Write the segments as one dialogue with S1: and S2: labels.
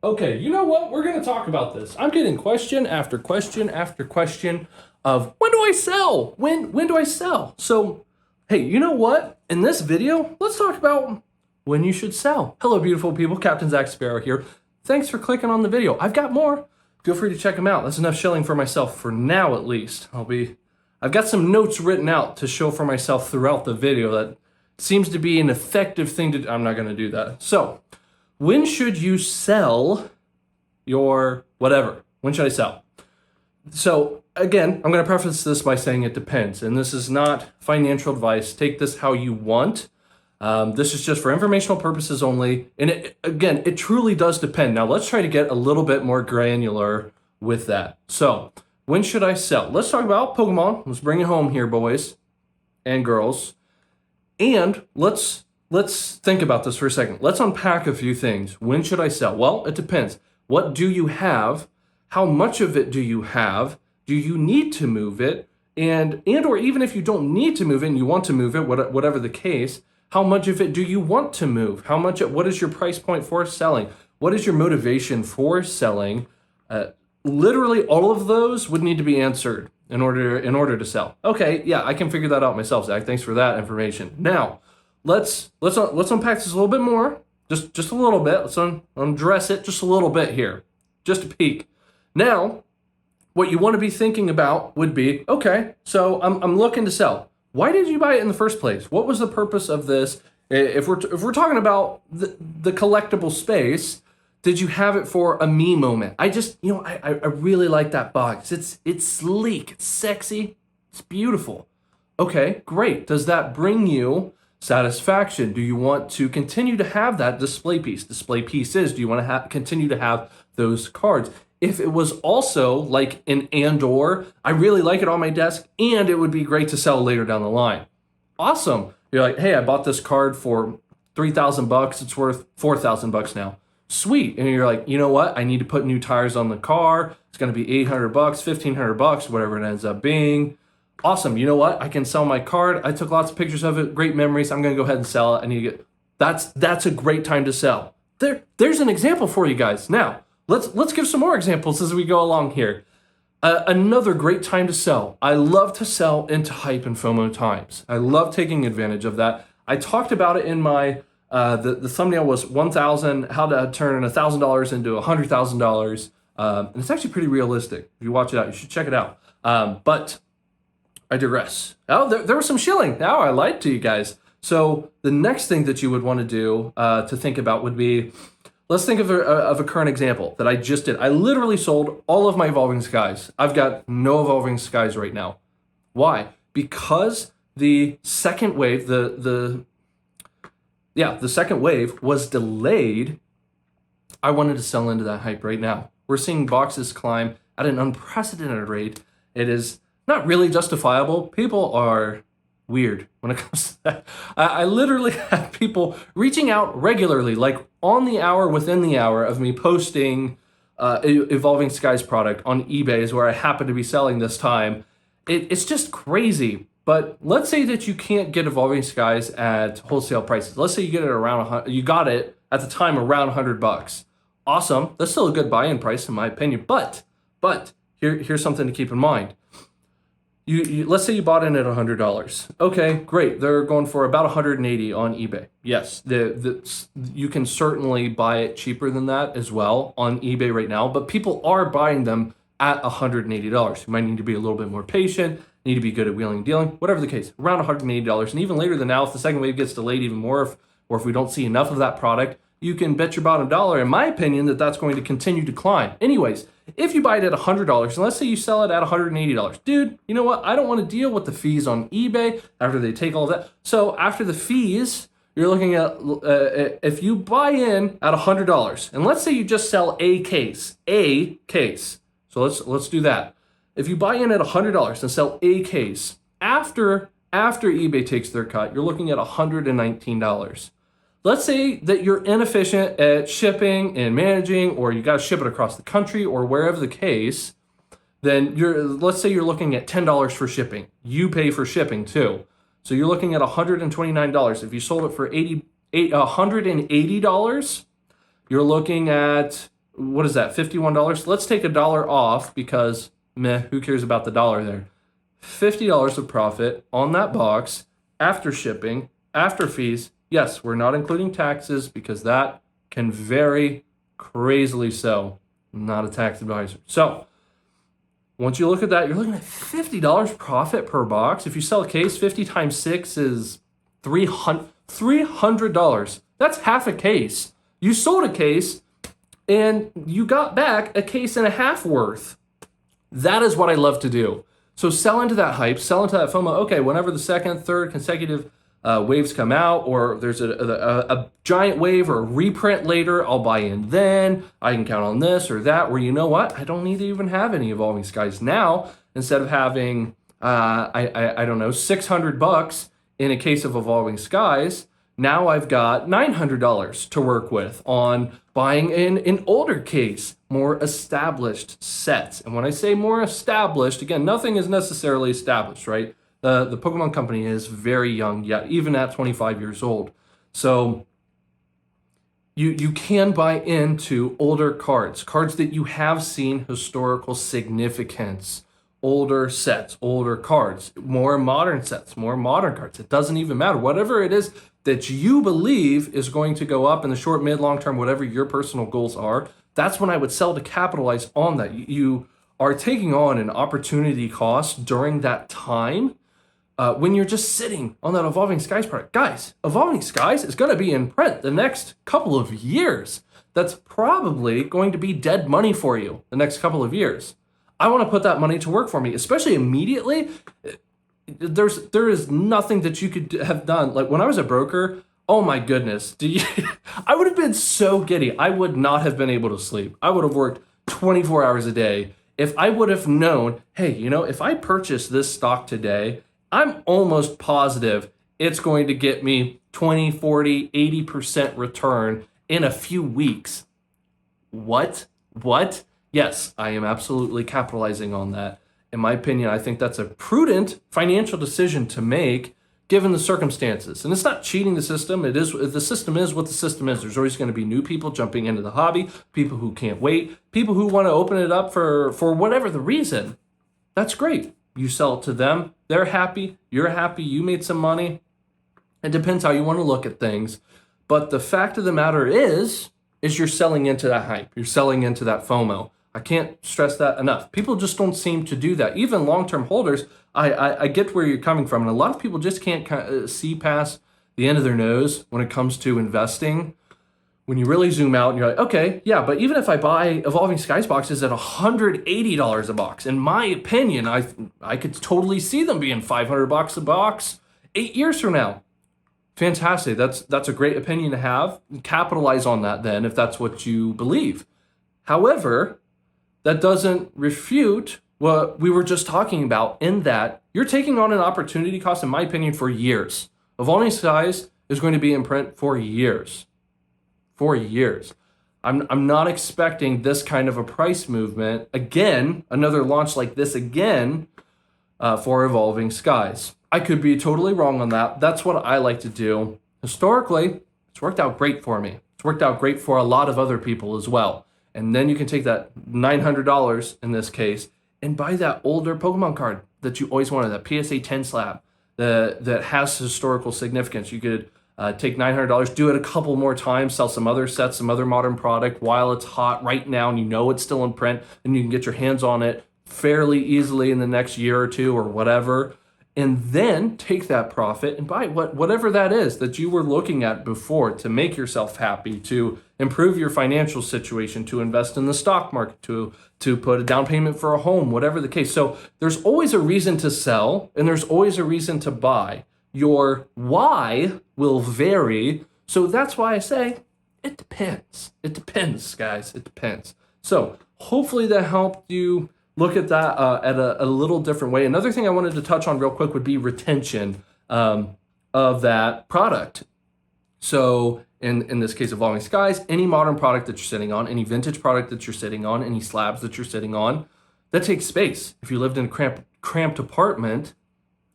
S1: Okay, you know what? We're going to talk about this. I'm getting question after question after question of when do I sell? When do I sell? So, hey, you know what? In this video, let's talk about when you should sell. Hello, beautiful people. Captain Zach Sparrow here. Thanks for clicking on the video. I've got more. Feel free to check them out. That's enough shilling for myself for now, at least. I've got some notes written out to show for myself throughout the video that seems to be an effective thing to do. I'm not going to do that. So, when should you sell your whatever? When should I sell? So again, I'm going to preface this by saying it depends. And this is not financial advice. Take this how you want. This is just for informational purposes only. And it truly does depend. Now let's try to get a little bit more granular with that. So when should I sell? Let's talk about Pokemon. Let's bring it home here, boys and girls. And let's think about this for a second. Let's unpack a few things. When should I sell? Well, it depends. What do you have? How much of it do you have? Do you need to move it? And or even if you don't need to move it and you want to move it, whatever the case, how much of it do you want to move? What is your price point for selling? What is your motivation for selling? Literally all of those would need to be answered in order to sell. Okay, yeah, I can figure that out myself, Zach. Thanks for that information. Now, let's unpack this a little bit more, just a little bit. Let's undress it just a little bit here, just a peek. Now, what you want to be thinking about would be, okay, so I'm looking to sell. Why did you buy it in the first place? What was the purpose of this? If we're talking about the collectible space, did you have it for a me moment? I really like that box. It's sleek, it's sexy, it's beautiful. Okay, great. Does that bring you satisfaction? Do you want to continue to have that display piece? Display pieces, do you want to continue to have those cards? If it was also like an and/or, I really like it on my desk and it would be great to sell later down the line. Awesome. You're like, hey, I bought this card for $3,000. It's worth $4,000 now. Sweet. And you're like, you know what? I need to put new tires on the car. It's going to be $800, $1,500, whatever it ends up being. Awesome. You know what? I can sell my card. I took lots of pictures of it. Great memories. I'm going to go ahead and sell it. I need to get that's a great time to sell. There's an example for you guys. Now, let's give some more examples as we go along here. Another great time to sell. I love to sell into hype and FOMO times. I love taking advantage of that. I talked about it in my the thumbnail was 1,000, how to turn $1,000 into $100,000. And it's actually pretty realistic. If you watch it out, you should check it out. But I digress. Oh, there was some shilling. Now I lied to you guys. So the next thing that you would want to do to think about would be, let's think of a current example that I just did. I literally sold all of my Evolving Skies. I've got no Evolving Skies right now. Why? Because the second wave, the second wave was delayed. I wanted to sell into that hype right now. We're seeing boxes climb at an unprecedented rate. It is not really justifiable. People are weird when it comes to that. I literally have people reaching out regularly, like on the hour, within the hour of me posting Evolving Skies product on eBay is where I happen to be selling this time. It's just crazy. But let's say that you can't get Evolving Skies at wholesale prices. Let's say you get it around you got it at the time around $100. Awesome. That's still a good buy-in price in my opinion. But here's something to keep in mind. You let's say you bought in at $100. Okay, great. They're going for about $180 on eBay. Yes, you can certainly buy it cheaper than that as well on eBay right now, but people are buying them at $180. You might need to be a little bit more patient, need to be good at wheeling and dealing, whatever the case, around $180. And even later than now, if the second wave gets delayed even more, or if we don't see enough of that product, you can bet your bottom dollar, in my opinion, that that's going to continue to climb. Anyways, if you buy it at $100, and let's say you sell it at $180, dude, you know what? I don't want to deal with the fees on eBay after they take all of that. So after the fees, you're looking at, if you buy in at $100, and let's say you just sell a case. So let's do that. If you buy in at $100 and sell a case, after eBay takes their cut, you're looking at $119. Let's say that you're inefficient at shipping and managing, or you got to ship it across the country or wherever the case, then let's say you're looking at $10 for shipping. You pay for shipping too. So you're looking at $129. If you sold it for $180, you're looking at what is that, $51? Let's take $1 off because meh, who cares about the dollar there? $50 of profit on that box after shipping, after fees. Yes, we're not including taxes because that can vary crazily so. I'm not a tax advisor. So once you look at that, you're looking at $50 profit per box. If you sell a case, 50 times 6 is $300. That's half a case. You sold a case and you got back a case and a half worth. That is what I love to do. So sell into that hype, sell into that FOMO. Okay, whenever the second, third consecutive waves come out, or there's a giant wave or a reprint later, I'll buy in then. I can count on this or that, where you know what? I don't need to even have any Evolving Skies now. Instead of having, I don't know, $600 in a case of Evolving Skies, now I've got $900 to work with on buying in an older case, more established sets. And when I say more established, again, nothing is necessarily established, right? The Pokemon company is very young yet, even at 25 years old. So you can buy into older cards that you have seen historical significance, older sets, older cards, more modern sets, more modern cards. It doesn't even matter. Whatever it is that you believe is going to go up in the short, mid, long term, whatever your personal goals are, that's when I would sell to capitalize on that. You are taking on an opportunity cost during that time when you're just sitting on that Evolving Skies product. Guys, Evolving Skies is going to be in print the next couple of years. That's probably going to be dead money for you the next couple of years. I want to put that money to work for me, especially immediately. There is nothing that you could have done. Like when I was a broker, oh my goodness, I would have been so giddy. I would not have been able to sleep. I would have worked 24 hours a day if I would have known, hey, if I purchase this stock today, I'm almost positive it's going to get me 20, 40, 80% return in a few weeks. What? Yes, I am absolutely capitalizing on that. In my opinion, I think that's a prudent financial decision to make given the circumstances. And it's not cheating the system. The system is what the system is. There's always going to be new people jumping into the hobby, people who can't wait, people who want to open it up for whatever the reason. That's great. You sell it to them. They're happy. You're happy. You made some money. It depends how you want to look at things. But the fact of the matter is you're selling into that hype. You're selling into that FOMO. I can't stress that enough. People just don't seem to do that. Even long-term holders, I get where you're coming from. And a lot of people just can't see past the end of their nose when it comes to investing. When you really zoom out and you're like, okay, yeah, but even if I buy Evolving Skies boxes at $180 a box, in my opinion, I could totally see them being $500 a box 8 years from now. Fantastic. That's a great opinion to have. Capitalize on that then if that's what you believe. However, that doesn't refute what we were just talking about in that you're taking on an opportunity cost, in my opinion, for years. Evolving Skies is going to be in print for years. For years. I'm not expecting this kind of a price movement again, another launch like this again for Evolving Skies. I could be totally wrong on that. That's what I like to do. Historically, it's worked out great for me. It's worked out great for a lot of other people as well. And then you can take that $900 in this case and buy that older Pokemon card that you always wanted, that PSA 10 slab that has historical significance. You could take $900, do it a couple more times, sell some other sets, some other modern product while it's hot right now and you know it's still in print and you can get your hands on it fairly easily in the next year or two or whatever. And then take that profit and buy whatever that is that you were looking at before to make yourself happy, to improve your financial situation, to invest in the stock market, to put a down payment for a home, whatever the case. So there's always a reason to sell and there's always a reason to buy. Your why will vary. So that's why I say it depends. It depends, guys. It depends. So hopefully that helped you look at that at a little different way. Another thing I wanted to touch on real quick would be retention of that product. So in this case, Evolving Skies, any modern product that you're sitting on, any vintage product that you're sitting on, any slabs that you're sitting on, that takes space. If you lived in a cramped apartment,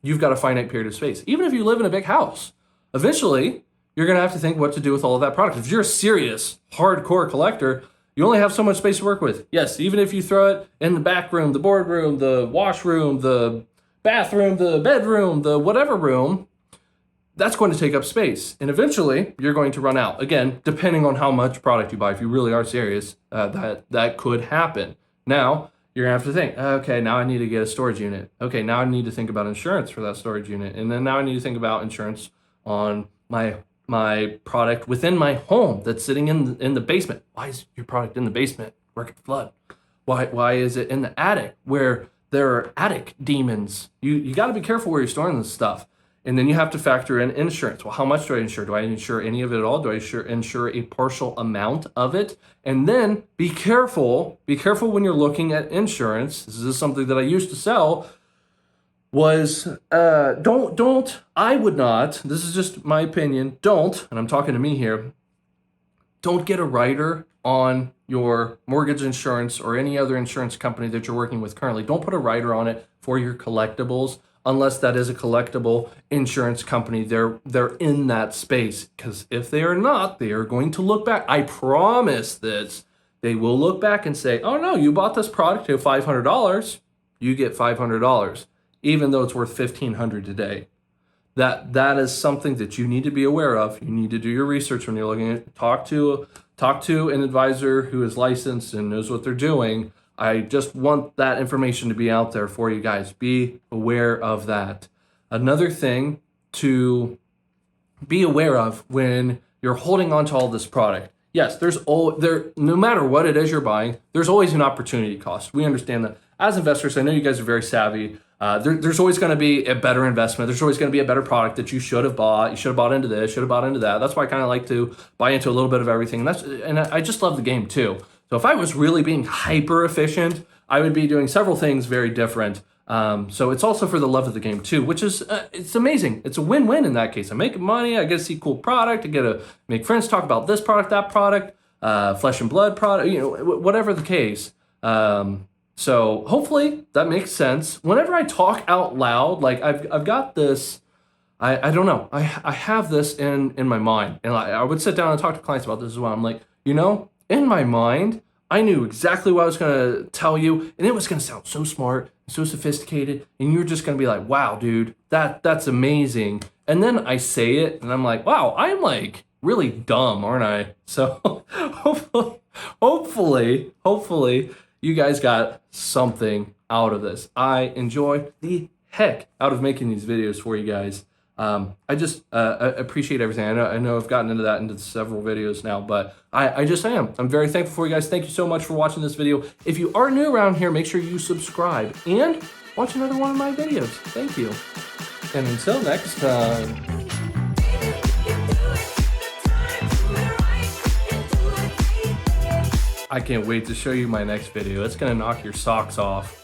S1: you've got a finite period of space. Even if you live in a big house, eventually you're going to have to think what to do with all of that product. If you're a serious, hardcore collector, You only have so much space to work with. Yes, even if you throw it in the back room, the boardroom, the washroom, the bathroom, the bedroom, the whatever room, that's going to take up space. And eventually, you're going to run out. Again, depending on how much product you buy. If you really are serious, that could happen. Now, you're going to have to think, okay, now I need to get a storage unit. Okay, now I need to think about insurance for that storage unit. And then now I need to think about insurance on my product within my home that's sitting in the basement. Why is your product in the basement where it could flood? Why is it in the attic where there are attic demons? You got to be careful where you're storing this stuff. And then you have to factor in insurance. Well, how much do I insure? Do I insure any of it at all? Do I insure a partial amount of it? And then be careful when you're looking at insurance. This is something that I used to sell. Was I would not, this is just my opinion, and I'm talking to me here, don't get a rider on your mortgage insurance or any other insurance company that you're working with currently. Don't put a rider on it for your collectibles unless that is a collectible insurance company. They're in that space, because if they are not, they are going to look back. I promise this. They will look back and say, oh no, you bought this product at $500, you get $500. Even though it's worth $1,500 today. That is something that you need to be aware of. You need to do your research when you're looking at talk to an advisor who is licensed and knows what they're doing. I just want that information to be out there for you guys. Be aware of that. Another thing to be aware of when you're holding on to all this product. Yes, no matter what it is you're buying, there's always an opportunity cost. We understand that. As investors, I know you guys are very savvy. There's always going to be a better investment. There's always going to be a better product that you should have bought. You should have bought into this, should have bought into that. That's why I kind of like to buy into a little bit of everything. And I just love the game too. So if I was really being hyper efficient, I would be doing several things very different. So it's also for the love of the game too, which is, it's amazing. It's a win-win in that case. I'm making money. I get to see cool product. I get to make friends talk about this product, that product, flesh and blood product, whatever the case. So hopefully that makes sense. Whenever I talk out loud, like I've got this, I don't know, I have this in my mind. And I would sit down and talk to clients about this as well. I'm like, in my mind, I knew exactly what I was going to tell you, and it was going to sound so smart, so sophisticated, and you're just going to be like, wow, dude, that's amazing. And then I say it, and I'm like, wow, I'm like really dumb, aren't I? So hopefully, you guys got something out of this. I enjoy the heck out of making these videos for you guys. I just appreciate everything. I know I've gotten into several videos now, but I just am. I'm very thankful for you guys. Thank you so much for watching this video. If you are new around here, make sure you subscribe and watch another one of my videos. Thank you. And until next time. I can't wait to show you my next video. It's gonna knock your socks off.